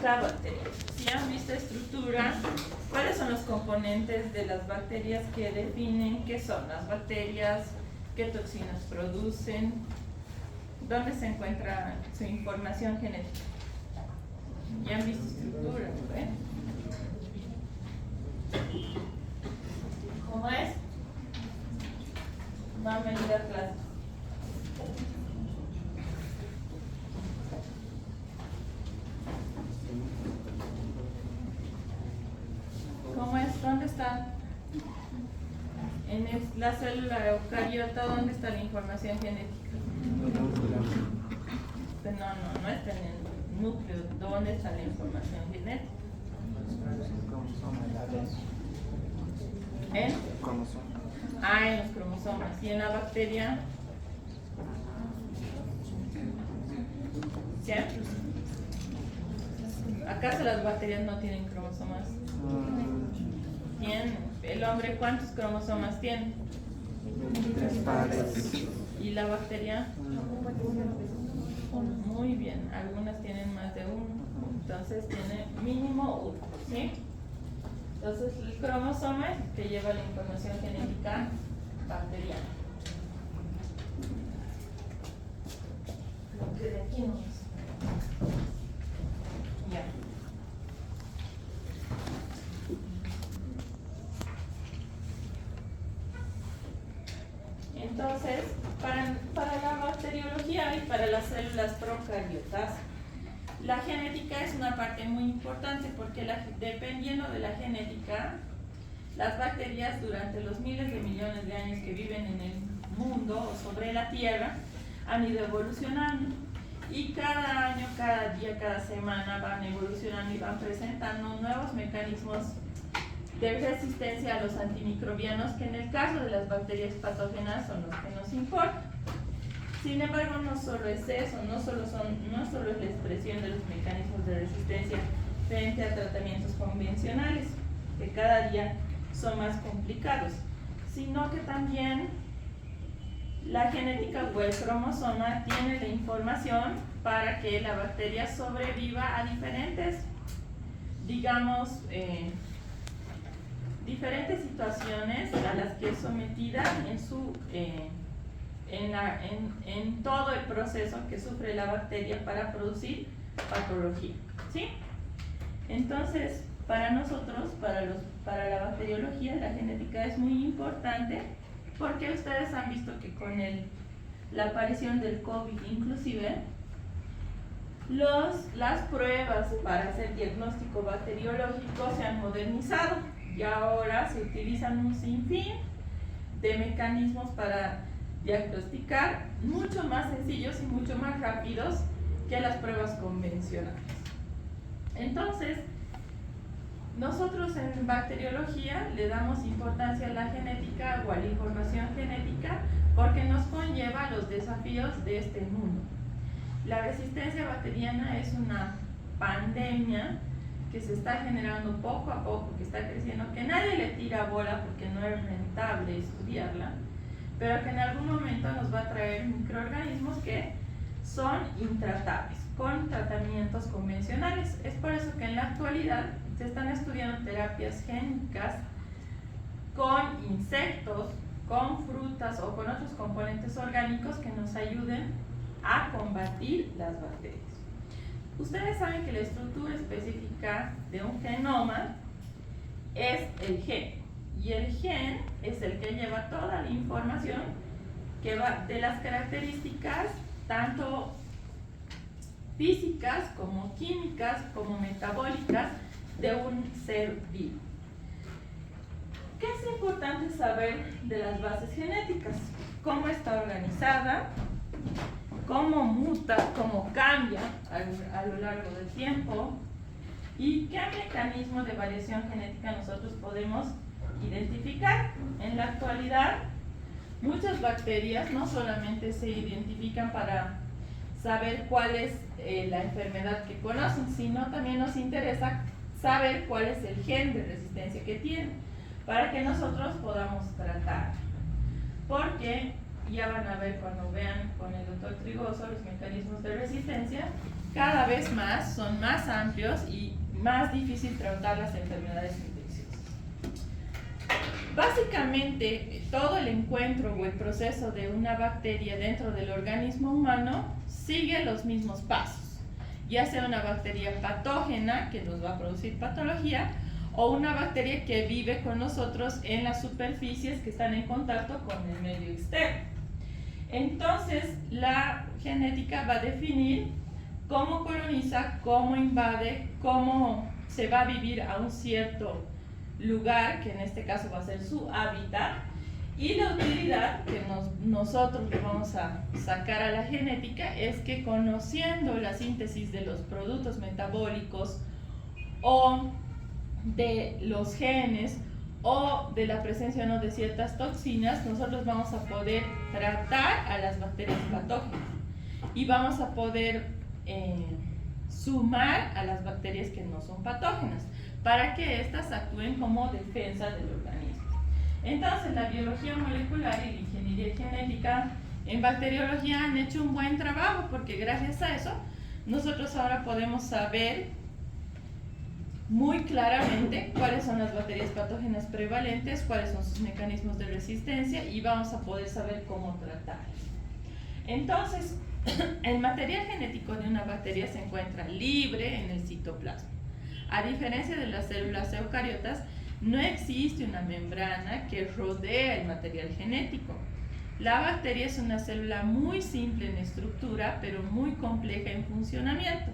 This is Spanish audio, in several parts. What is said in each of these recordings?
la bacteria. Si han visto estructura, ¿cuáles son los componentes de las bacterias que definen qué son las bacterias, qué toxinas producen, dónde se encuentra su información genética? Ya han visto estructura, ¿ven? ¿Cómo es? Va a venir a clase. ¿Cómo es? ¿Dónde está? En la célula eucariota, ¿dónde está la información genética? No está en el núcleo. ¿Dónde está la información genética? ¿En? En los cromosomas. ¿Y en la bacteria? ¿Sí? ¿Acaso las bacterias no tienen cromosomas? Tienen. ¿El hombre cuántos cromosomas tiene? 3 pares. ¿Y la bacteria? Muy bien, algunas tienen más de uno, entonces tiene mínimo uno, ¿sí? Entonces el cromosoma es el que lleva la información genética bacteriana. Lo que de aquí no es. Ya. Entonces, para la bacteriología y para las células procariotas, la genética es una parte muy importante porque dependiendo de la genética, las bacterias durante los miles de millones de años que viven en el mundo o sobre la Tierra han ido evolucionando y cada año, cada día, cada semana van evolucionando y van presentando nuevos mecanismos de resistencia a los antimicrobianos, que en el caso de las bacterias patógenas son los que nos importan. Sin embargo, no solo es eso, no solo es la expresión de los mecanismos de resistencia frente a tratamientos convencionales, que cada día son más complicados, sino que también la genética o el cromosoma tiene la información para que la bacteria sobreviva a diferentes, digamos, diferentes situaciones a las que es sometida en todo el proceso que sufre la bacteria para producir patología, ¿sí? Entonces, para nosotros, para la bacteriología, la genética es muy importante porque ustedes han visto que con la aparición del COVID inclusive, las pruebas para hacer diagnóstico bacteriológico se han modernizado y ahora se utilizan un sinfín de mecanismos para diagnosticar mucho más sencillos y mucho más rápidos que las pruebas convencionales. Entonces, nosotros en bacteriología le damos importancia a la genética o a la información genética porque nos conlleva los desafíos de este mundo. La resistencia bacteriana es una pandemia que se está generando poco a poco, que está creciendo, que nadie le tira bola porque no es rentable estudiarla, pero que en algún momento nos va a traer microorganismos que son intratables con tratamientos convencionales. Es por eso que en la actualidad se están estudiando terapias génicas con insectos, con frutas o con otros componentes orgánicos que nos ayuden a combatir las bacterias. Ustedes saben que la estructura específica de un genoma es el gen, y el gen es el que lleva toda la información que va de las características tanto físicas como químicas como metabólicas de un ser vivo. ¿Qué es importante saber de las bases genéticas? ¿Cómo está organizada? ¿Cómo muta? ¿Cómo cambia a lo largo del tiempo? ¿Y qué mecanismo de variación genética nosotros podemos identificar? En la actualidad, muchas bacterias no solamente se identifican para saber cuál es la enfermedad que conocen, sino también nos interesa saber cuál es el gen de resistencia que tienen, para que nosotros podamos tratar. Porque ya van a ver cuando vean con el doctor Trigoso los mecanismos de resistencia, cada vez más son más amplios y más difícil tratar las enfermedades infecciosas. Básicamente, todo el encuentro o el proceso de una bacteria dentro del organismo humano sigue los mismos pasos, ya sea una bacteria patógena que nos va a producir patología o una bacteria que vive con nosotros en las superficies que están en contacto con el medio externo. Entonces, la genética va a definir cómo coloniza, cómo invade, cómo se va a vivir a un cierto lugar, que en este caso va a ser su hábitat, y la utilidad que nosotros le vamos a sacar a la genética es que conociendo la síntesis de los productos metabólicos o de los genes o de la presencia o no de ciertas toxinas, nosotros vamos a poder tratar a las bacterias patógenas y vamos a poder sumar a las bacterias que no son patógenas para que éstas actúen como defensa del organismo. Entonces, la biología molecular y la ingeniería genética en bacteriología han hecho un buen trabajo, porque gracias a eso nosotros ahora podemos saber muy claramente cuáles son las bacterias patógenas prevalentes, cuáles son sus mecanismos de resistencia y vamos a poder saber cómo tratarlas. Entonces, el material genético de una bacteria se encuentra libre en el citoplasma. A diferencia de las células eucariotas, no existe una membrana que rodea el material genético. La bacteria es una célula muy simple en estructura, pero muy compleja en funcionamiento.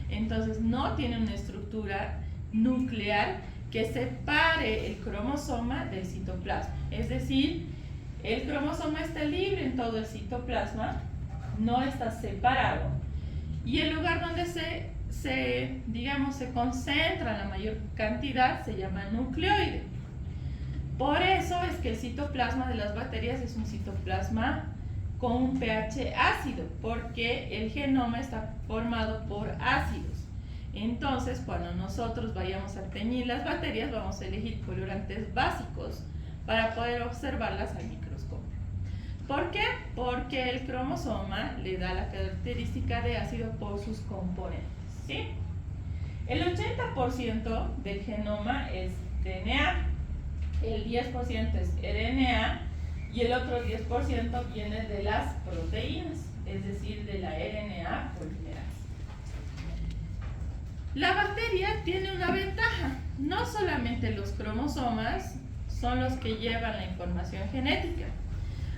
Entonces, no tiene una estructura nuclear que separe el cromosoma del citoplasma. Es decir, el cromosoma está libre en todo el citoplasma, no está separado. Y el lugar donde se concentra la mayor cantidad se llama nucleoide. Por eso es que el citoplasma de las bacterias es un citoplasma con un pH ácido, porque el genoma está formado por ácidos. Entonces, cuando nosotros vayamos a teñir las bacterias, vamos a elegir colorantes básicos para poder observarlas al microscopio. ¿Por qué? Porque el cromosoma le da la característica de ácido por sus componentes, ¿sí? El 80% del genoma es DNA, el 10% es RNA y el otro 10% viene de las proteínas, es decir, de la RNA polimerasa. La bacteria tiene una ventaja, no solamente los cromosomas son los que llevan la información genética.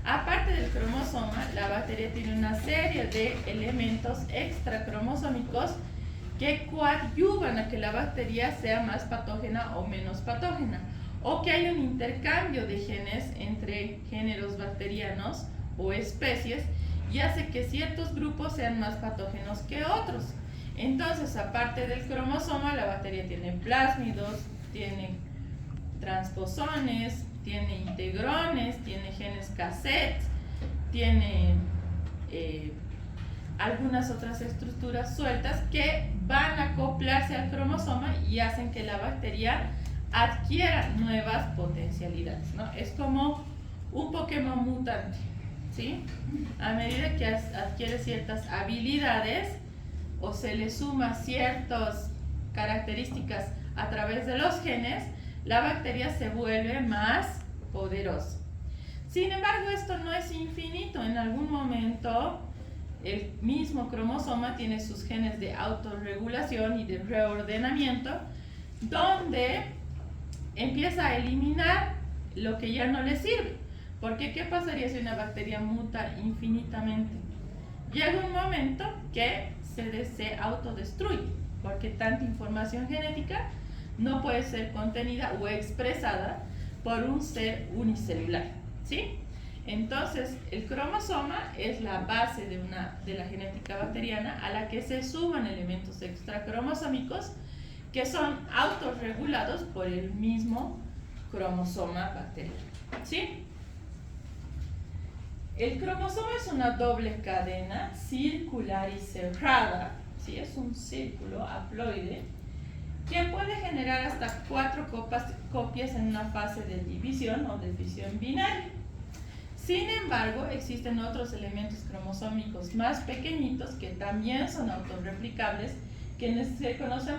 Aparte del cromosoma, la bacteria tiene una serie de elementos extracromosómicos que coadyuvan a que la bacteria sea más patógena o menos patógena, o que hay un intercambio de genes entre géneros bacterianos o especies y hace que ciertos grupos sean más patógenos que otros. Entonces, aparte del cromosoma, la bacteria tiene plásmidos, tiene transposones, tiene integrones, tiene genes cassette, tiene algunas otras estructuras sueltas que van a acoplarse al cromosoma y hacen que la bacteria adquiera nuevas potencialidades, ¿no? Es como un Pokémon mutante, ¿sí? A medida que adquiere ciertas habilidades o se le suma ciertas características a través de los genes, la bacteria se vuelve más poderosa. Sin embargo, esto no es infinito. En algún momento, el mismo cromosoma tiene sus genes de autorregulación y de reordenamiento, donde empieza a eliminar lo que ya no le sirve. Porque, ¿qué pasaría si una bacteria muta infinitamente? Llega un momento que se autodestruye, porque tanta información genética no puede ser contenida o expresada por un ser unicelular, ¿sí? Entonces, el cromosoma es la base de la genética bacteriana, a la que se suman elementos extracromosómicos que son autorregulados por el mismo cromosoma bacteriano, ¿sí? El cromosoma es una doble cadena circular y cerrada, ¿sí? Es un círculo haploide que puede generar hasta 4 copias en una fase de división o de fisión binaria. Sin embargo, existen otros elementos cromosómicos más pequeñitos que también son autorreplicables, que se conocen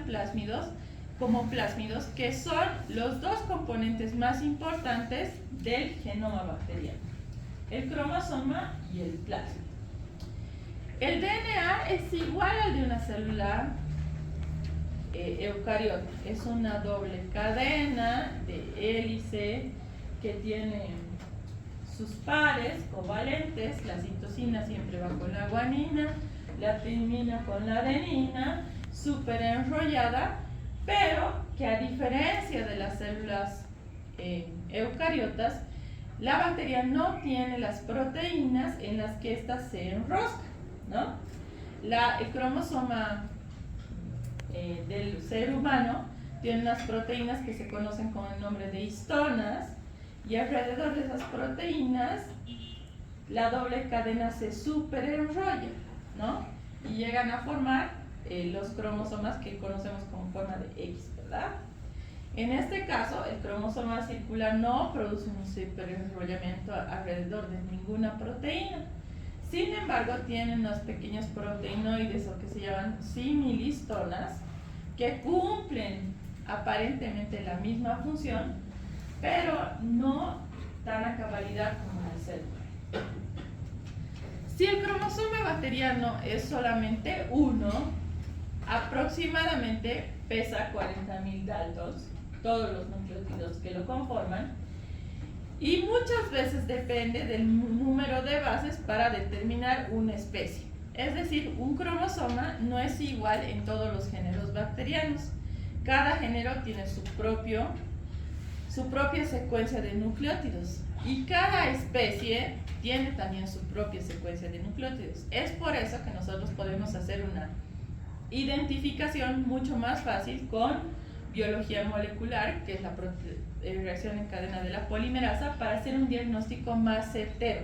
como plásmidos, que son los dos componentes más importantes del genoma bacteriano: el cromosoma y el plásmido. El DNA es igual al de una célula eucariota. Es una doble cadena de hélice que tiene sus pares covalentes. La citosina siempre va con la guanina, la timina con la adenina, súper enrollada, pero que a diferencia de las células eucariotas, la bacteria no tiene las proteínas en las que ésta se enrosca, ¿no? El cromosoma del ser humano tiene unas proteínas que se conocen con el nombre de histonas, y alrededor de esas proteínas la doble cadena se superenrolla, ¿no? Y llegan a formar los cromosomas que conocemos como forma de X, ¿verdad? En este caso, el cromosoma circular no produce un superenrollamiento alrededor de ninguna proteína. Sin embargo, tiene unos pequeños proteinoides, o que se llaman similistonas, que cumplen aparentemente la misma función, pero no tan a cabalidad como la célula. Si el cromosoma bacteriano es solamente uno, aproximadamente pesa 40.000 daltons, todos los nucleótidos que lo conforman, y muchas veces depende del número de bases para determinar una especie. Es decir, un cromosoma no es igual en todos los géneros bacterianos. Cada género tiene su propia secuencia de nucleótidos, y cada especie tiene también su propia secuencia de nucleótidos. Es por eso que nosotros podemos hacer una identificación mucho más fácil con biología molecular, que es la reacción en cadena de la polimerasa, para hacer un diagnóstico más certero.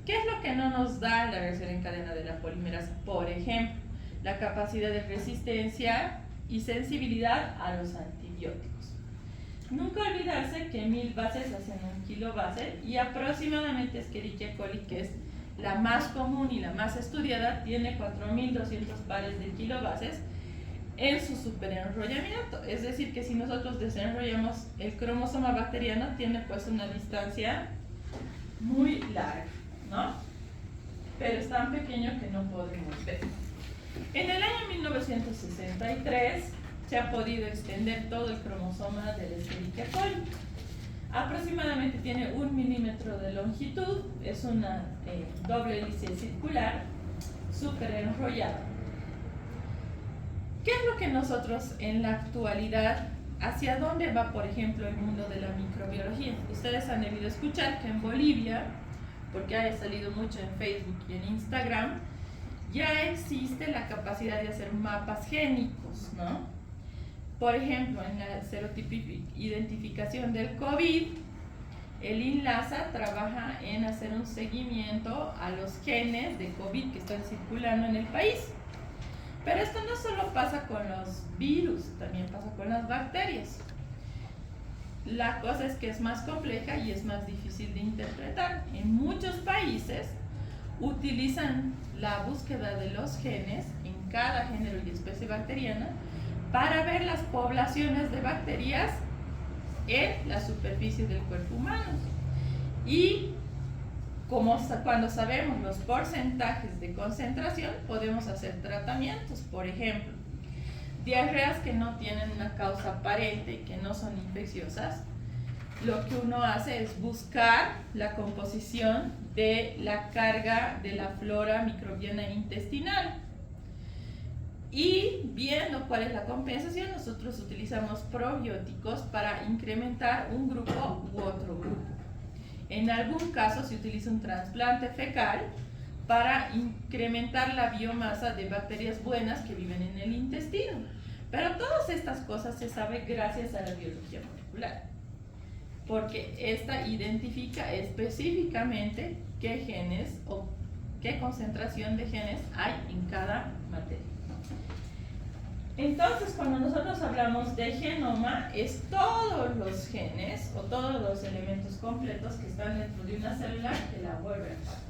¿Qué es lo que no nos da la reacción en cadena de la polimerasa? Por ejemplo, la capacidad de resistencia y sensibilidad a los antibióticos. Nunca olvidarse que 1000 bases hacen 1 kilobase, y aproximadamente Escherichia coli, que es la más común y la más estudiada, tiene 4200 pares de kilobases en su superenrollamiento. Es decir, que si nosotros desenrollamos el cromosoma bacteriano, tiene pues una distancia muy larga, ¿no? Pero es tan pequeño que no podemos ver. En el año 1963 se ha podido extender todo el cromosoma del Escherichia coli. Aproximadamente tiene 1 milímetro de longitud, es una doble hélice circular, súper enrollada. ¿Qué es lo que nosotros en la actualidad, hacia dónde va, por ejemplo, el mundo de la microbiología? Ustedes han debido escuchar que en Bolivia, porque ha salido mucho en Facebook y en Instagram, ya existe la capacidad de hacer mapas génicos, ¿no? Por ejemplo, en la identificación del COVID, el INLASA trabaja en hacer un seguimiento a los genes de COVID que están circulando en el país. Pero esto no solo pasa con los virus, también pasa con las bacterias. La cosa es que es más compleja y es más difícil de interpretar. En muchos países utilizan la búsqueda de los genes en cada género y especie bacteriana para ver las poblaciones de bacterias en la superficie del cuerpo humano. Y cuando sabemos los porcentajes de concentración, podemos hacer tratamientos. Por ejemplo, diarreas que no tienen una causa aparente, que no son infecciosas, lo que uno hace es buscar la composición de la carga de la flora microbiana intestinal. Y viendo cuál es la compensación, nosotros utilizamos probióticos para incrementar un grupo u otro grupo. En algún caso se utiliza un trasplante fecal para incrementar la biomasa de bacterias buenas que viven en el intestino. Pero todas estas cosas se sabe gracias a la biología molecular, porque esta identifica específicamente qué genes o qué concentración de genes hay en cada materia. Entonces, cuando nosotros hablamos hablamos de genoma, es todos los genes o todos los elementos completos que están dentro de una célula que la vuelven patógena.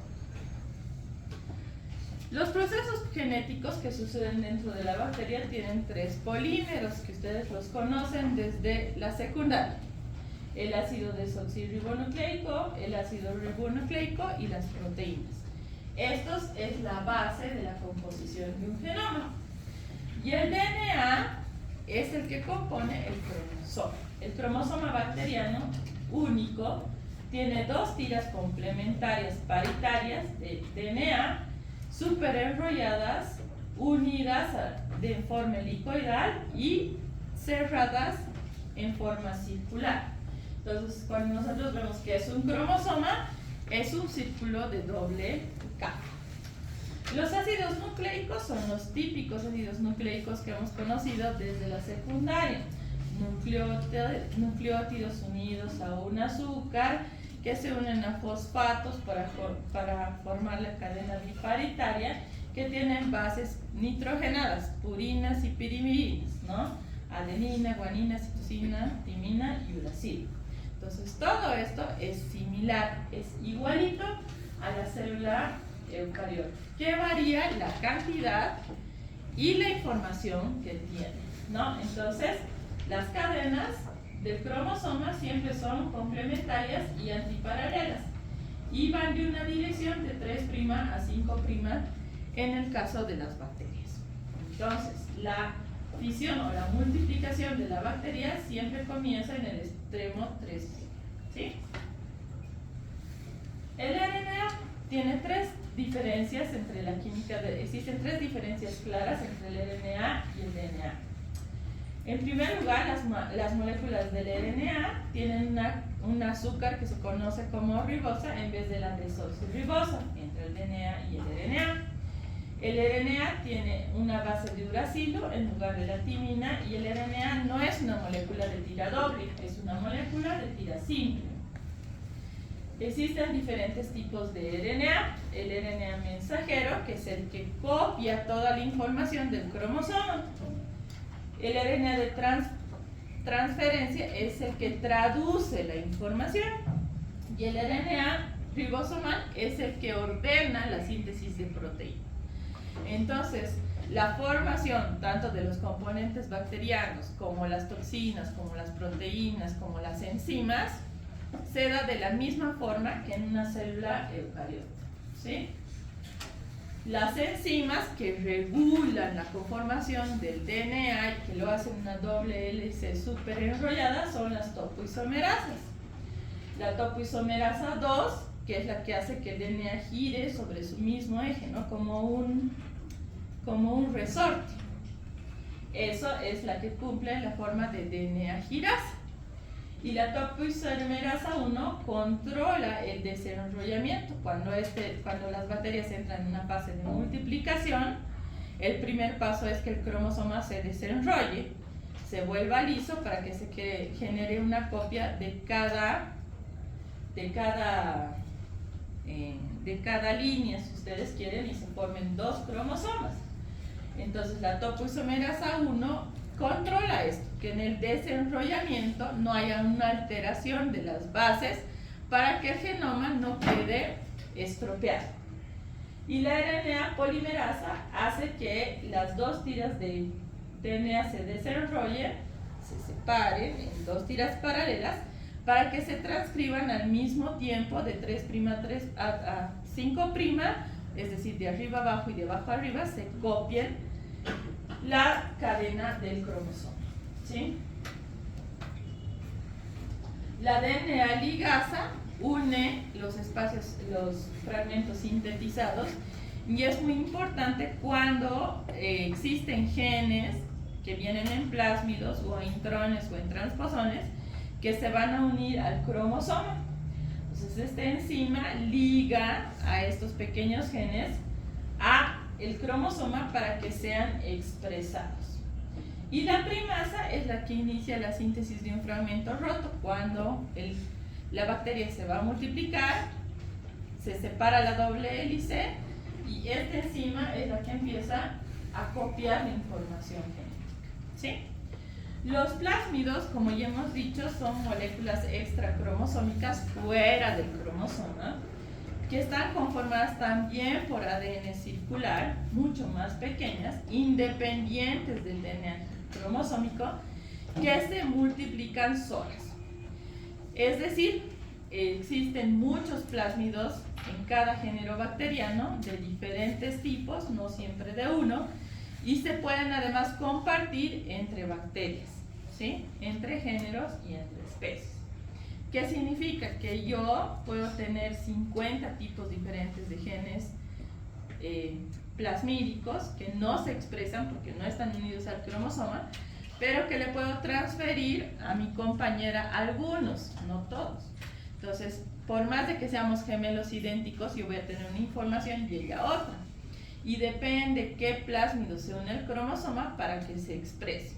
Los procesos genéticos que suceden dentro de la bacteria tienen 3 polímeros que ustedes los conocen desde la secundaria: el ácido desoxirribonucleico, el ácido ribonucleico y las proteínas. Estos es la base de la composición de un genoma. Y el DNA es el que compone el cromosoma. El cromosoma bacteriano único tiene 2 tiras complementarias paritarias de DNA súper enrolladas, unidas de forma helicoidal y cerradas en forma circular. Entonces, cuando nosotros vemos que es un cromosoma, es un círculo de doble capa. Los ácidos nucleicos son los típicos ácidos nucleicos que hemos conocido desde la secundaria. Nucleótidos unidos a un azúcar que se unen a fosfatos para formar la cadena biparitaria, que tienen bases nitrogenadas, purinas y pirimidinas, ¿no? Adenina, guanina, citosina, timina y uracilo. Entonces, todo esto es similar, es igualito a la célula eucariota, que varía la cantidad y la información que tiene, ¿no? Entonces, las cadenas del cromosoma siempre son complementarias y antiparalelas y van de una dirección de 3' a 5' en el caso de las bacterias. Entonces, la fisión o la multiplicación de la bacteria siempre comienza en el extremo 3', ¿sí? El RNA tiene 3 diferencias entre la química, existen 3 diferencias claras entre el RNA y el DNA. En primer lugar, las moléculas del RNA tienen un azúcar que se conoce como ribosa en vez de la desoxirribosa entre el DNA y el RNA. El RNA tiene una base de uracilo en lugar de la timina, y el RNA no es una molécula de tira doble, es una molécula de tira simple. Existen diferentes tipos de RNA. El RNA mensajero, que es el que copia toda la información del cromosoma. El RNA de transferencia es el que traduce la información. Y el RNA ribosomal es el que ordena la síntesis de proteína. Entonces, la formación tanto de los componentes bacterianos como las toxinas, como las proteínas, como las enzimas, se da de la misma forma que en una célula eucariota, ¿sí? Las enzimas que regulan la conformación del DNA y que lo hacen una doble hélice súper enrollada son las topoisomerasas. La topoisomerasa 2, que es la que hace que el DNA gire sobre su mismo eje, ¿no? Como un resorte. Eso es la que cumple la forma de DNA girasa. Y la topoisomerasa 1 controla el desenrollamiento. Cuando las bacterias entran en una fase de multiplicación, el primer paso es que el cromosoma se desenrolle, se vuelva liso para que se genere una copia de cada línea, si ustedes quieren, y se formen 2 cromosomas. Entonces, la topoisomerasa 1 controla esto, que en el desenrollamiento no haya una alteración de las bases para que el genoma no quede estropeado. Y la RNA polimerasa hace que las 2 tiras de DNA se desenrollen, se separen en 2 tiras paralelas para que se transcriban al mismo tiempo de 3' a 5', es decir, de arriba abajo y de abajo arriba, se copien la cadena del cromosoma, ¿sí? La DNA ligasa une los espacios, los fragmentos sintetizados, y es muy importante cuando existen genes que vienen en plásmidos o en intrones o en transposones que se van a unir al cromosoma. Entonces, esta enzima liga a estos pequeños genes a el cromosoma para que sean expresados. Y la primasa es la que inicia la síntesis de un fragmento roto. Cuando la bacteria se va a multiplicar, se separa la doble hélice y esta enzima es la que empieza a copiar la información genética, ¿sí? Los plásmidos, como ya hemos dicho, son moléculas extracromosómicas fuera del cromosoma, que están conformadas también por ADN circular, mucho más pequeñas, independientes del DNA cromosómico, que se multiplican solas. Es decir, existen muchos plásmidos en cada género bacteriano de diferentes tipos, no siempre de uno, y se pueden además compartir entre bacterias, ¿sí? Entre géneros y entre especies. ¿Qué significa? Que yo puedo tener 50 tipos diferentes de genes plasmídicos que no se expresan porque no están unidos al cromosoma, pero que le puedo transferir a mi compañera algunos, no todos. Entonces, por más de que seamos gemelos idénticos, yo voy a tener una información y ella otra. Y depende qué plásmido se une al cromosoma para que se exprese.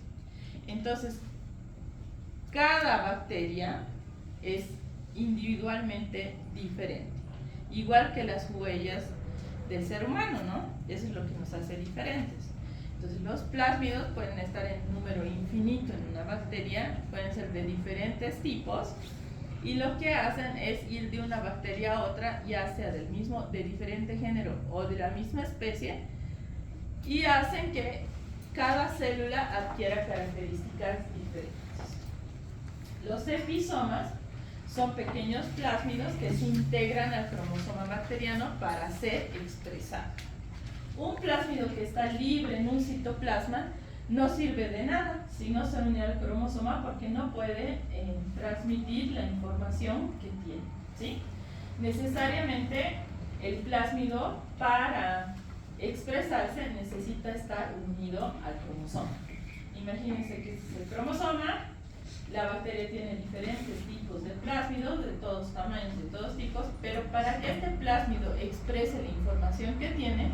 Entonces, cada bacteria es individualmente diferente, igual que las huellas del ser humano, ¿no? Eso es lo que nos hace diferentes. Entonces, los plásmidos pueden estar en número infinito en una bacteria, pueden ser de diferentes tipos, y lo que hacen es ir de una bacteria a otra, ya sea del mismo, de diferente género o de la misma especie, y hacen que cada célula adquiera características diferentes. Los episomas son pequeños plásmidos que se integran al cromosoma bacteriano para ser expresados. Un plásmido que está libre en un citoplasma no sirve de nada si no se une al cromosoma porque no puede transmitir la información que tiene, ¿sí? Necesariamente el plásmido para expresarse necesita estar unido al cromosoma. Imagínense que este es el cromosoma, la bacteria tiene diferentes tipos de plásmidos, de todos tamaños, de todos tipos, pero para que este plásmido exprese la información que tiene,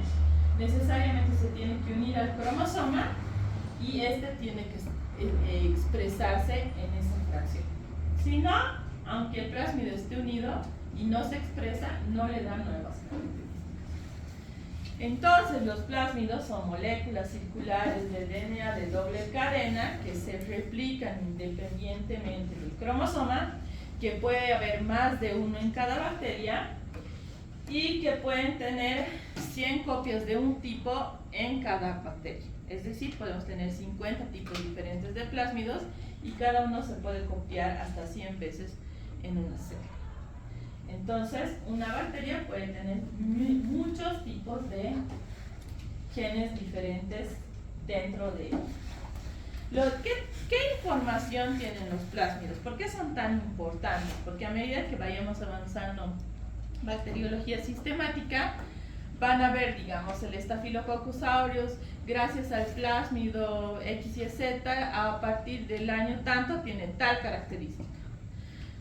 necesariamente se tiene que unir al cromosoma y este tiene que expresarse en esa fracción. Si no, aunque el plásmido esté unido y no se expresa, no le da nuevas características. Entonces, los plásmidos son moléculas circulares de DNA de doble cadena que se replican independientemente del cromosoma, que puede haber más de uno en cada bacteria y que pueden tener 100 copias de un tipo en cada bacteria. Es decir, podemos tener 50 tipos diferentes de plásmidos y cada uno se puede copiar hasta 100 veces en una célula. Entonces, una bacteria puede tener muchos tipos de genes diferentes dentro de ella. ¿Qué información tienen los plásmidos? ¿Por qué son tan importantes? Porque a medida que vayamos avanzando en bacteriología sistemática, van a ver, digamos, el Staphylococcus aureus, gracias al plásmido X y Z, a partir del año tanto tiene tal característica.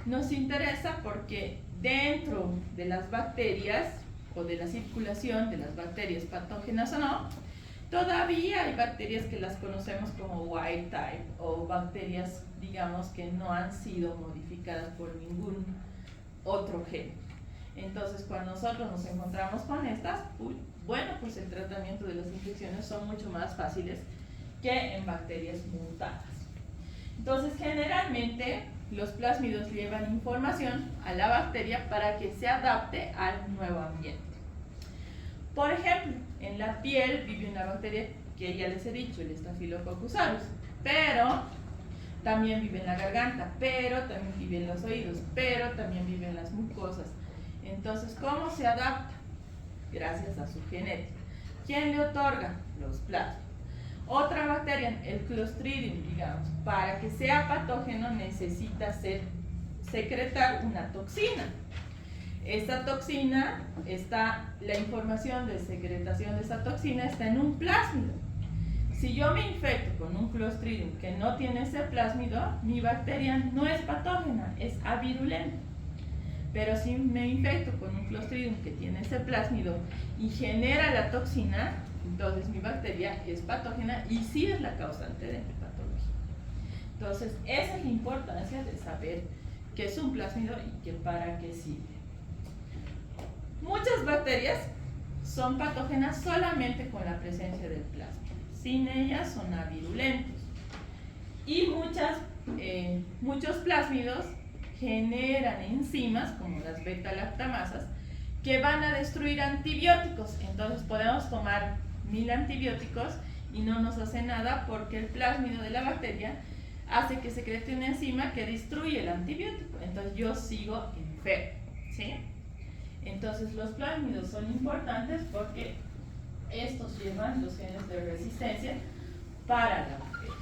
Nos interesa porque dentro de las bacterias o de la circulación de las bacterias patógenas o no, todavía hay bacterias que las conocemos como wild type o bacterias, digamos, que no han sido modificadas por ningún otro gen. Entonces, cuando nosotros nos encontramos con estas, bueno, pues el tratamiento de las infecciones son mucho más fáciles que en bacterias mutadas. Entonces, generalmente, los plásmidos llevan información a la bacteria para que se adapte al nuevo ambiente. Por ejemplo, en la piel vive una bacteria que ya les he dicho, el Staphylococcus aureus, pero también vive en la garganta, pero también vive en los oídos, pero también vive en las mucosas. Entonces, ¿cómo se adapta? Gracias a su genética. ¿Quién le otorga? Los plásmidos. Otra bacteria, el Clostridium, digamos, para que sea patógeno necesita secretar una toxina. Esta toxina la información de secretación de esa toxina está en un plásmido. Si yo me infecto con un Clostridium que no tiene ese plásmido, mi bacteria no es patógena, es avirulenta. Pero si me infecto con un Clostridium que tiene ese plásmido y genera la toxina, entonces mi bacteria es patógena y sí es la causante de mi patología. Entonces, esa es la importancia de saber qué es un plásmido y para qué sirve. Muchas bacterias son patógenas solamente con la presencia del plásmido. Sin ellas son avirulentos. Y muchos plásmidos generan enzimas, como las beta-lactamasas, que van a destruir antibióticos. Entonces podemos tomar 1000 antibióticos y no nos hace nada porque el plásmido de la bacteria hace que secrete una enzima que destruye el antibiótico. Entonces yo sigo enfermo, ¿sí? Entonces los plásmidos son importantes porque estos llevan los genes de resistencia para la bacteria.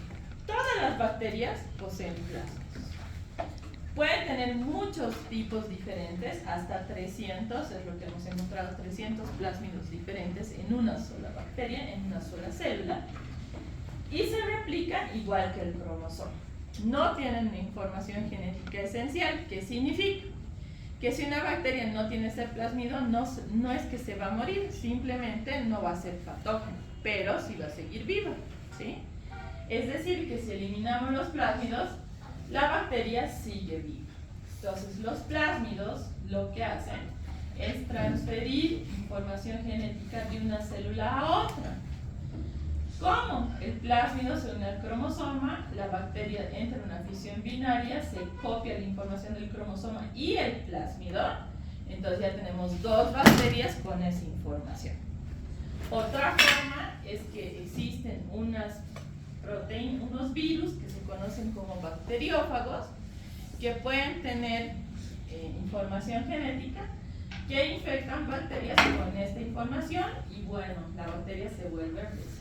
Todas las bacterias poseen plásmidos. Pueden tener muchos tipos diferentes, hasta 300, es lo que hemos encontrado, 300 plásmidos diferentes en una sola bacteria, en una sola célula, y se replican igual que el cromosoma. No tienen información genética esencial. ¿Qué significa? Que si una bacteria no tiene ese plásmido, no es que se va a morir, simplemente no va a ser patógena, pero sí va a seguir viva, ¿sí? Es decir, que si eliminamos los plásmidos, la bacteria sigue viva. Entonces, los plásmidos lo que hacen es transferir información genética de una célula a otra. ¿Cómo? El plásmido se une al cromosoma, la bacteria entra en una fisión binaria, se copia la información del cromosoma y el plásmido, entonces ya tenemos dos bacterias con esa información. Otra forma es que existen unos virus que se conocen como bacteriófagos, que pueden tener información genética, que infectan bacterias con esta información y bueno, la bacteria se vuelve resistente.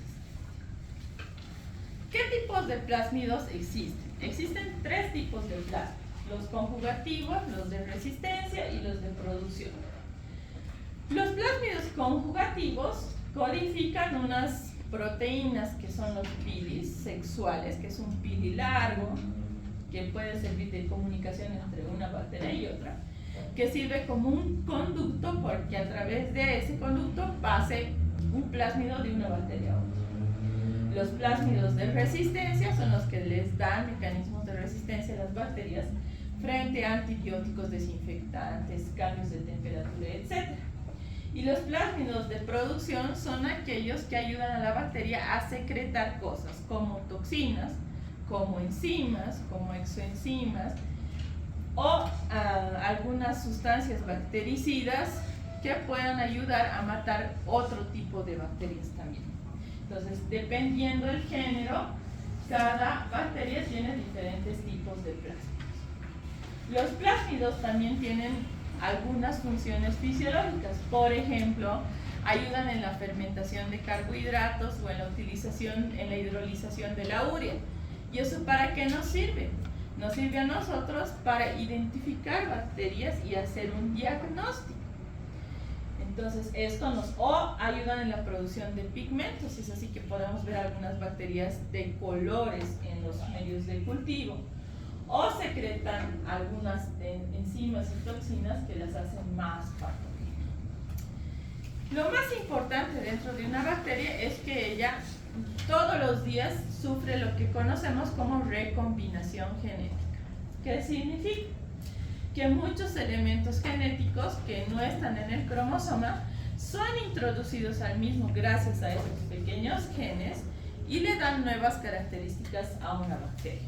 ¿Qué tipos de plásmidos existen? Existen 3 tipos de plásmidos: los conjugativos, los de resistencia y los de producción. Los plásmidos conjugativos codifican unas proteínas que son los pilis sexuales, que es un pili largo que puede servir de comunicación entre una bacteria y otra, que sirve como un conducto porque a través de ese conducto pase un plásmido de una bacteria a otra. Los plásmidos de resistencia son los que les dan mecanismos de resistencia a las bacterias frente a antibióticos, desinfectantes, cambios de temperatura, etc. Y los plásmidos de producción son aquellos que ayudan a la bacteria a secretar cosas como toxinas, como enzimas, como exoenzimas o algunas sustancias bactericidas que puedan ayudar a matar otro tipo de bacterias también. Entonces, dependiendo del género, cada bacteria tiene diferentes tipos de plásmidos. Los plásmidos también tienen algunas funciones fisiológicas. Por ejemplo, ayudan en la fermentación de carbohidratos o en la hidrolización de la urea. ¿Y eso para qué nos sirve? Nos sirve a nosotros para identificar bacterias y hacer un diagnóstico. Entonces, o ayudan en la producción de pigmentos, es así que podemos ver algunas bacterias de colores en los medios de cultivo, o secretan algunas enzimas y toxinas que las hacen más patógenas. Lo más importante dentro de una bacteria es que ella todos los días sufre lo que conocemos como recombinación genética. ¿Qué significa? Que muchos elementos genéticos que no están en el cromosoma son introducidos al mismo gracias a esos pequeños genes y le dan nuevas características a una bacteria.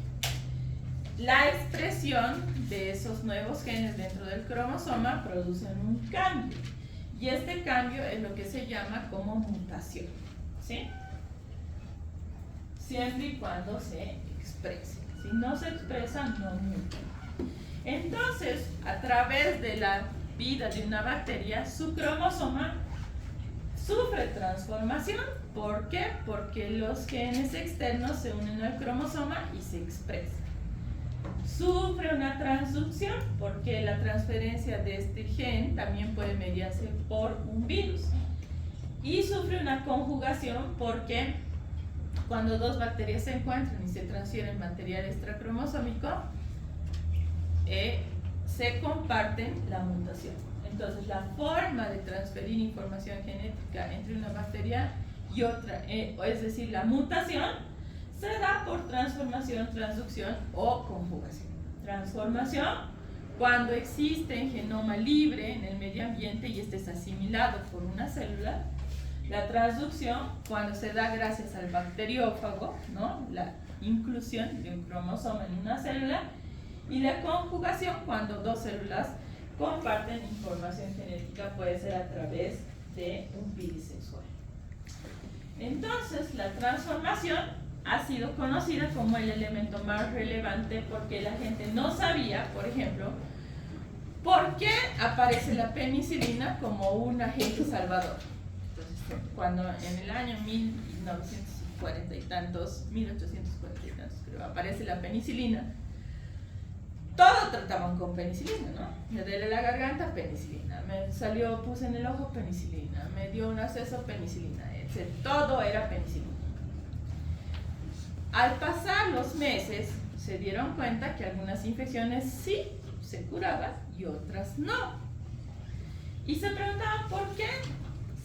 La expresión de esos nuevos genes dentro del cromosoma producen un cambio y este cambio es lo que se llama como mutación, ¿sí? Siempre y cuando se exprese. Si no se expresa, no muta. Entonces, a través de la vida de una bacteria, su cromosoma sufre transformación. ¿Por qué? Porque los genes externos se unen al cromosoma y se expresan. Sufre una transducción porque la transferencia de este gen también puede mediarse por un virus. Y sufre una conjugación porque cuando dos bacterias se encuentran y se transfieren material extracromosómico, se comparten la mutación. Entonces, la forma de transferir información genética entre una bacteria y otra, es decir, la mutación, se da por transformación, transducción o conjugación. Transformación, cuando existe genoma libre en el medio ambiente y este es asimilado por una célula. La transducción, cuando se da gracias al bacteriófago, ¿no? inclusión de un cromosoma en una célula, y la conjugación, cuando dos células comparten información genética, puede ser a través de un bisexual. Entonces, la transformación ha sido conocida como el elemento más relevante porque la gente no sabía, por ejemplo, por qué aparece la penicilina como un agente salvador. Entonces, cuando en el año 1940 y tantos, 1840 y tantos, creo, aparece la penicilina, todo trataban con penicilina, ¿no? Me duele la garganta, penicilina. Me salió pus en el ojo, penicilina. Me dio un absceso, penicilina. Etc. Todo era penicilina. Al pasar los meses, se dieron cuenta que algunas infecciones sí se curaban y otras no. Y se preguntaban por qué,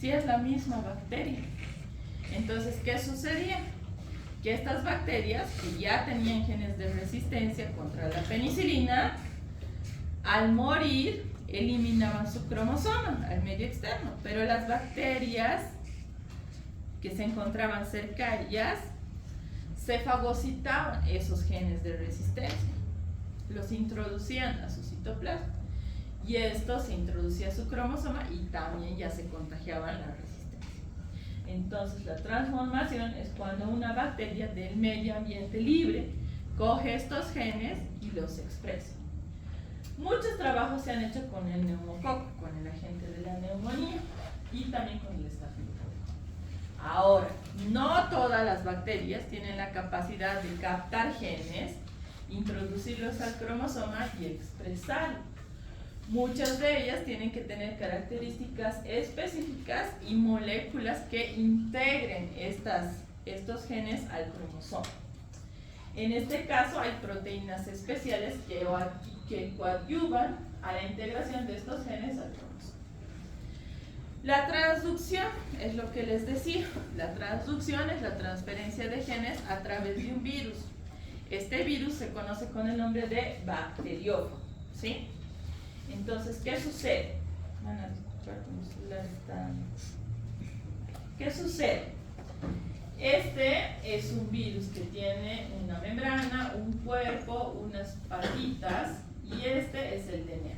si es la misma bacteria. Entonces, ¿qué sucedía? Que estas bacterias, que ya tenían genes de resistencia contra la penicilina, al morir eliminaban su cromosoma al medio externo, pero las bacterias que se encontraban cerca de ellas se fagocitaban esos genes de resistencia, los introducían a su citoplasma y esto se introducía a su cromosoma y también ya se contagiaban la resistencia. Entonces, la transformación es cuando una bacteria del medio ambiente libre coge estos genes y los expresa. Muchos trabajos se han hecho con el neumococo, con el agente de la neumonía y también con el estafilococo. Ahora, no todas las bacterias tienen la capacidad de captar genes, introducirlos al cromosoma y expresarlos. Muchas de ellas tienen que tener características específicas y moléculas que integren estos genes al cromosoma. En este caso hay proteínas especiales que coadyuvan a la integración de estos genes al cromosoma. La transducción es lo que les decía. La transducción es la transferencia de genes a través de un virus. Este virus se conoce con el nombre de bacteriófago, ¿sí? Entonces, ¿qué sucede? ¿Qué sucede? Este es un virus que tiene una membrana, un cuerpo, unas patitas y este es el DNA.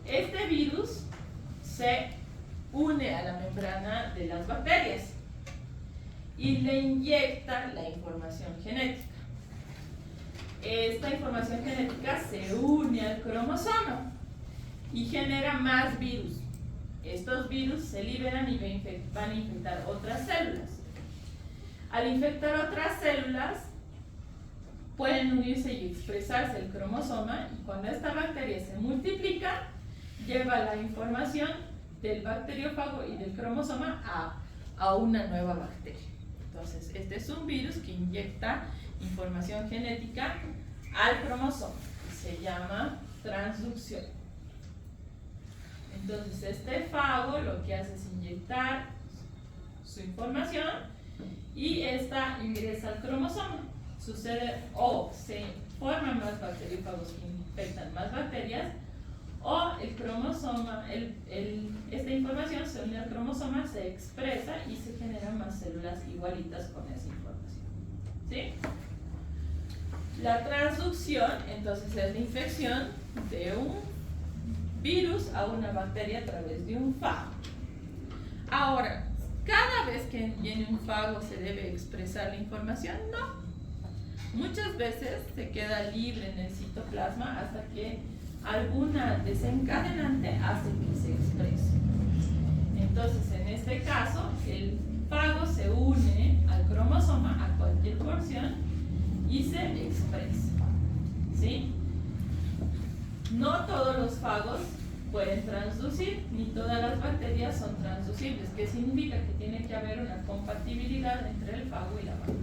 Este virus se une a la membrana de las bacterias y le inyecta la información genética. Esta información genética se une al cromosoma y genera más virus. Estos virus se liberan y van a infectar otras células. Al infectar otras células, pueden unirse y expresarse el cromosoma y cuando esta bacteria se multiplica, lleva la información del bacteriófago y del cromosoma a una nueva bacteria. Entonces, este es un virus que inyecta información genética al cromosoma y se llama transducción. Entonces, este fago lo que hace es inyectar su información y esta ingresa al cromosoma. Sucede o se forman más bacteriófagos que infectan más bacterias o el cromosoma, esta información se une al cromosoma, se expresa y se generan más células igualitas con esa información. ¿Sí? La transducción, entonces, es la infección de un virus a una bacteria a través de un fago. Ahora, ¿cada vez que viene un fago se debe expresar la información? No. Muchas veces se queda libre en el citoplasma hasta que alguna desencadenante hace que se exprese. Entonces, en este caso, el fago se une al cromosoma a cualquier porción y se expresa. ¿Sí? No todos los fagos pueden transducir, ni todas las bacterias son transducibles, que significa que tiene que haber una compatibilidad entre el fago y la bacteria.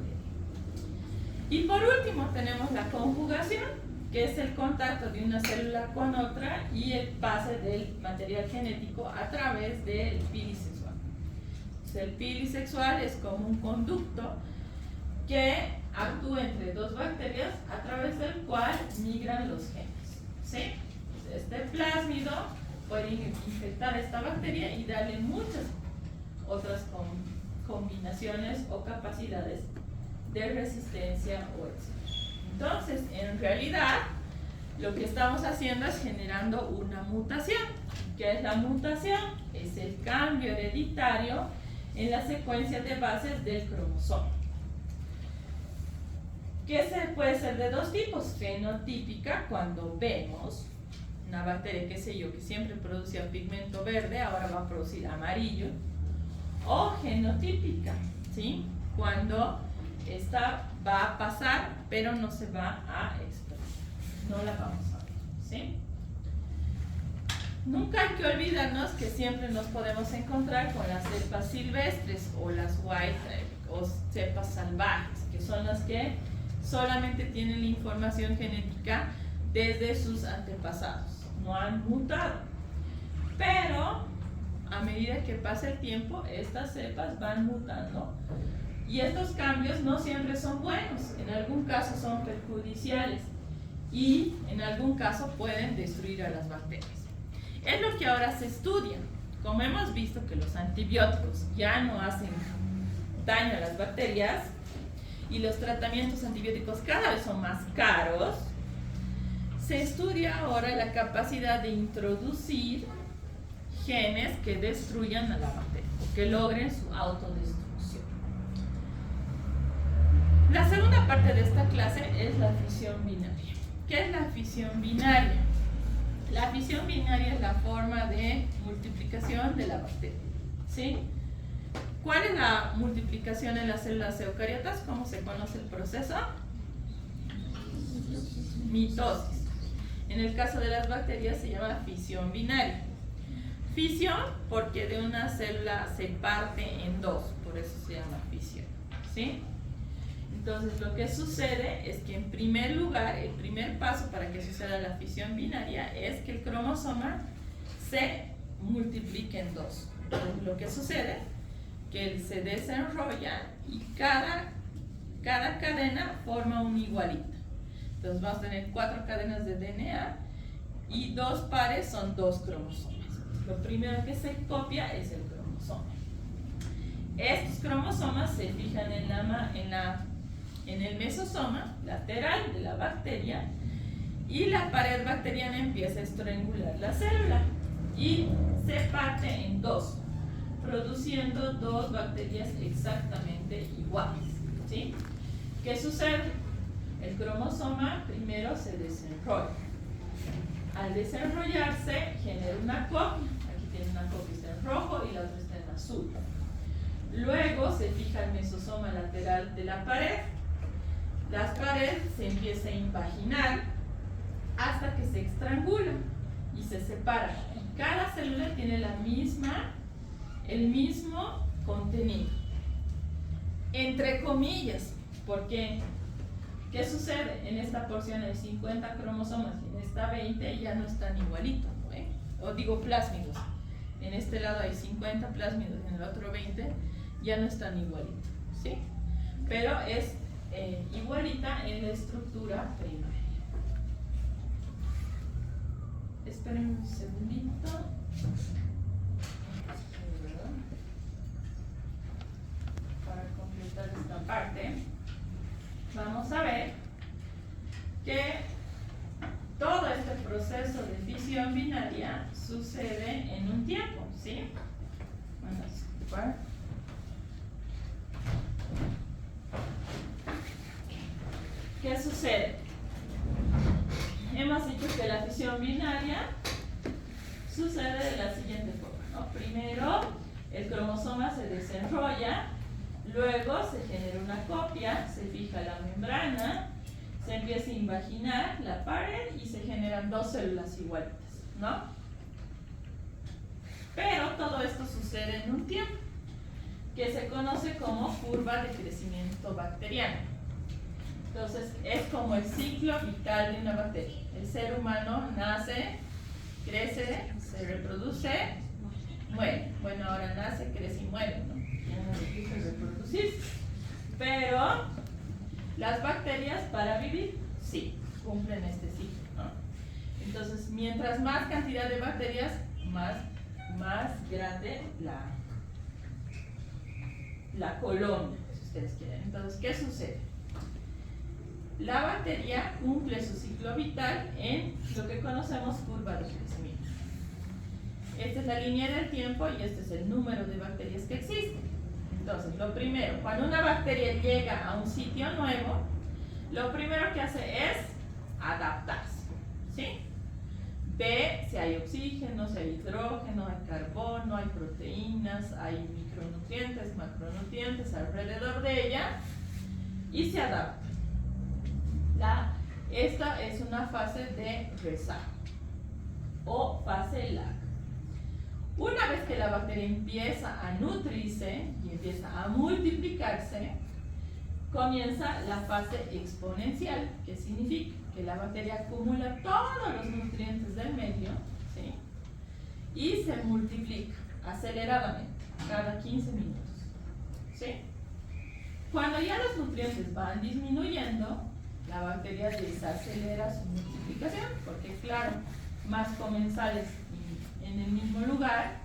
Y por último tenemos la conjugación, que es el contacto de una célula con otra y el pase del material genético a través del pili sexual. Entonces, el pili sexual es como un conducto que actúa entre dos bacterias a través del cual migran los genes. ¿Sí? Este plásmido puede infectar esta bacteria y darle muchas otras combinaciones o capacidades de resistencia o etc. Entonces, en realidad, lo que estamos haciendo es generando una mutación. ¿Qué es la mutación? Es el cambio hereditario en la secuencia de bases del cromosoma. Que puede ser de dos tipos: fenotípica, cuando vemos una bacteria, qué sé yo, que siempre producía pigmento verde, ahora va a producir amarillo, o genotípica, ¿sí? Cuando esta va a pasar, pero no se va a expresar, no la vamos a ver, ¿sí? Nunca hay que olvidarnos que siempre nos podemos encontrar con las cepas silvestres o las white o cepas salvajes, que son las que solamente tienen la información genética desde sus antepasados, no han mutado. Pero a medida que pasa el tiempo, estas cepas van mutando y estos cambios no siempre son buenos, en algún caso son perjudiciales y en algún caso pueden destruir a las bacterias. Es lo que ahora se estudia. Como hemos visto que los antibióticos ya no hacen daño a las bacterias y los tratamientos antibióticos cada vez son más caros, se estudia ahora la capacidad de introducir genes que destruyan a la bacteria o que logren su autodestrucción. La segunda parte de esta clase es la fisión binaria. ¿Qué es la fisión binaria? La fisión binaria es la forma de multiplicación de la bacteria, ¿sí? ¿Cuál es la multiplicación en las células eucariotas? ¿Cómo se conoce el proceso? Mitosis. En el caso de las bacterias se llama fisión binaria. Fisión porque de una célula se parte en dos, por eso se llama fisión, ¿sí? Entonces lo que sucede es que en primer lugar, el primer paso para que suceda la fisión binaria es que el cromosoma se multiplique en dos. Entonces lo que sucede que él se desenrolla y cada cadena forma una igualita. Entonces vamos a tener 4 cadenas de DNA y 2 pares son 2 cromosomas. Lo primero que se copia es el cromosoma. Estos cromosomas se fijan en el mesosoma lateral de la bacteria y la pared bacteriana empieza a estrangular la célula y se parte en dos, produciendo 2 bacterias exactamente iguales, ¿sí? ¿Qué sucede? El cromosoma primero se desenrolla. Al desenrollarse genera una copia. Aquí tiene una copia, está en rojo y la otra está en azul. Luego se fija el mesosoma lateral de la pared. Las paredes se empiezan a invaginar hasta que se estrangulan y se separan. Y cada célula tiene el mismo contenido. Entre comillas, porque ¿qué sucede? En esta porción hay 50 cromosomas y en esta 20 ya no están igualitos, ¿no? O digo plásmidos. En este lado hay 50 plásmidos y en el otro 20 ya no están igualitos, ¿sí? Pero es igualita en la estructura primaria. Esperen un segundito. Para completar esta parte, vamos a ver que todo este proceso de fisión binaria sucede en un tiempo, ¿sí? ¿Qué sucede? Hemos dicho que la fisión binaria sucede de la siguiente forma, ¿no? Primero, el cromosoma se desenrolla, luego se genera una copia, se fija la membrana, se empieza a invaginar la pared y se generan 2 células igualitas, ¿no? Pero todo esto sucede en un tiempo, que se conoce como curva de crecimiento bacteriano. Entonces, es como el ciclo vital de una bacteria. El ser humano nace, crece, se reproduce, muere. Bueno, ahora nace, crece y muere, ¿no? Ya no empieza a reproducirse. Pero las bacterias, para vivir, sí, cumplen este ciclo, ¿no? Entonces, mientras más cantidad de bacterias, más grande la colonia. ustedes quieren. Entonces, ¿qué sucede? La bacteria cumple su ciclo vital en lo que conocemos curva de crecimiento. Esta es la línea del tiempo y este es el número de bacterias que existen. Entonces, lo primero, cuando una bacteria llega a un sitio nuevo, lo primero que hace es adaptarse, ¿sí? Ve si hay oxígeno, si hay hidrógeno, hay carbono, hay proteínas, hay micronutrientes, macronutrientes alrededor de ella y se adapta. Esta es una fase de rezago o fase lag. Una vez que la bacteria empieza a nutrirse y empieza a multiplicarse, comienza la fase exponencial, que significa que la bacteria acumula todos los nutrientes del medio, ¿sí? Y se multiplica aceleradamente, cada 15 minutos, ¿sí? Cuando ya los nutrientes van disminuyendo, la bacteria desacelera su multiplicación, porque claro, más comensales en el mismo lugar,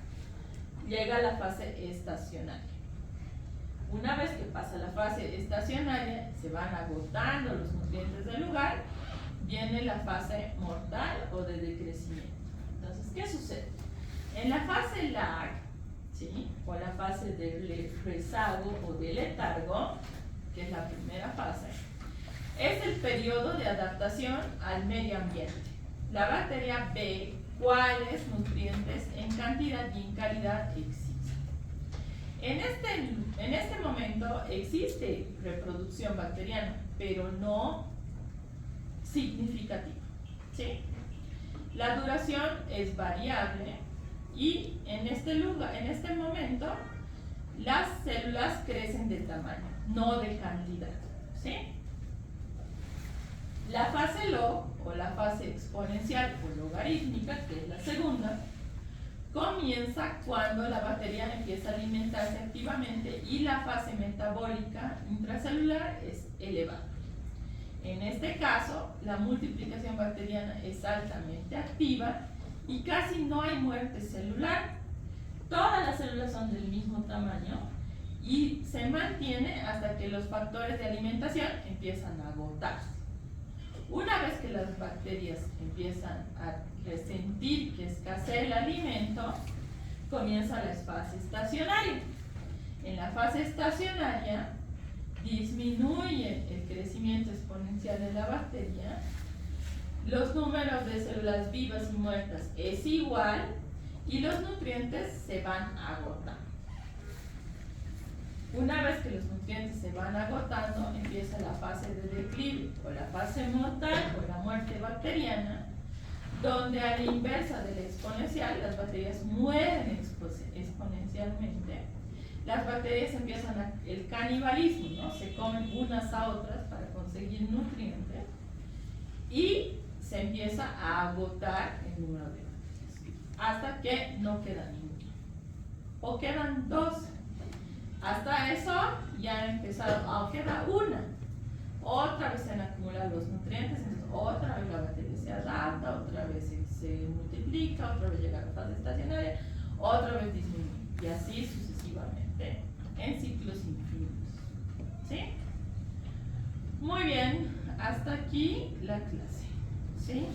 llega a la fase estacionaria. Una vez que pasa la fase estacionaria, se van agotando los nutrientes del lugar, viene la fase mortal o de decrecimiento. Entonces, ¿qué sucede? En la fase lag, ¿sí? O la fase de rezago o de letargo, que es la primera fase, es el periodo de adaptación al medio ambiente. La bacteria ve cuáles nutrientes en cantidad y en calidad existen. En este momento existe reproducción bacteriana, pero no significativa, ¿sí? La duración es variable y en este momento las células crecen de tamaño, no de cantidad, ¿sí? La fase log o la fase exponencial o logarítmica, que es la segunda, comienza cuando la bacteria empieza a alimentarse activamente y la fase metabólica intracelular es elevada. En este caso, la multiplicación bacteriana es altamente activa y casi no hay muerte celular. Todas las células son del mismo tamaño y se mantiene hasta que los factores de alimentación empiezan a agotarse. Una vez que las bacterias empiezan a resentir que escasea el alimento, comienza la fase estacionaria. En la fase estacionaria disminuye el crecimiento exponencial de la bacteria, los números de células vivas y muertas es igual y los nutrientes se van agotando. Una vez que los nutrientes se van agotando, empieza la fase de declive o la fase mortal o la muerte bacteriana, donde a la inversa de la exponencial, las bacterias mueren exponencialmente. Las bacterias empiezan el canibalismo, ¿no? Se comen unas a otras para conseguir nutrientes y se empieza a agotar el número de bacterias hasta que no queda ninguna o quedan dos. Hasta eso ya queda una. Otra vez se han acumulado los nutrientes, entonces otra vez la bacteria se adapta, otra vez se multiplica, otra vez llega a la fase estacionaria, otra vez disminuye. Y así sucesivamente, en ciclos infinitos. ¿Sí? Muy bien, hasta aquí la clase. ¿Sí?